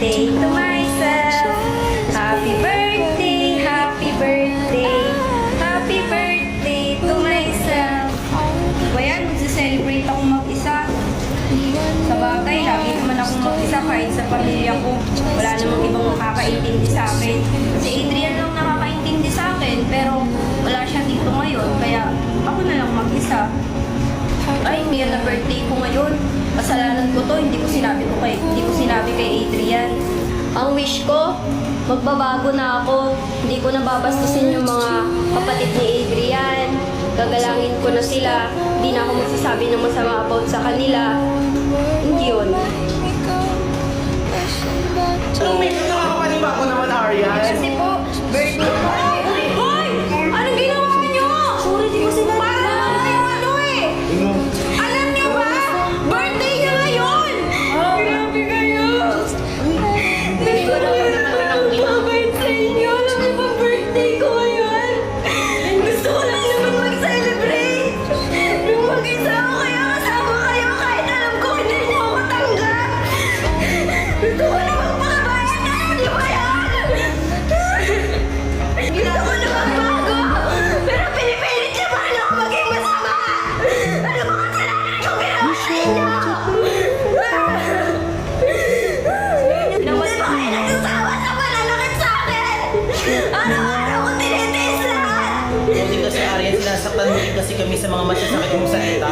birthday to myself. Happy birthday, happy birthday, happy birthday to myself. Bayan, magsa-celebrate ako mag-isa. Sa bagay, lagi naman akong mag-isa kahit sa pamilya ko. Wala namang ibang makakaintindi sa akin. Si Adrian lang nakakaintindi sa akin, pero wala siya dito ngayon, kaya ako na lang mag-isa. Ay, Mia, na birthday ko ngayon. Kasalanan ko to, hindi ko sinabi kay Adrian. Ang wish ko, magbabago na ako. Hindi ko nababastusin yung mga kapatid ni Adrian. Gagalangin ko na sila. Hindi na ako magsasabi ng masama about sa kanila. Hindi yun. Anong may nakakapanima ko naman, Arian? Kasi po, birthday ko. Hoy! Anong ginawa niyo? Sorry, di ko sinabi. Para naman kayo ano eh. Alam niyo ba? Birthday niya ngayon! Grabe kayo! Hindi ko naman mabait sa inyo. Alam niyo ba birthday ko ngayon? Gusto ko lang naman mag-celebrate. Nung mag-isa ako kaya kasama kayo kahit alam ko hindi niyo ako tanggap. Gusto ko naman makabayan na yun, di ba yan? Gusto ko naman bago. Pero pinipilit niyo pa ako maging masama. Ano ba kasalanan ko ginawa sa inyo? Hindi ba kayo nagsasawa sa pananakit sa akin? Araw-araw ko tinitiis lahat. Hindi kasi, Arian, sinasaktan mo rin kasi kami sa mga masasakit mong salita.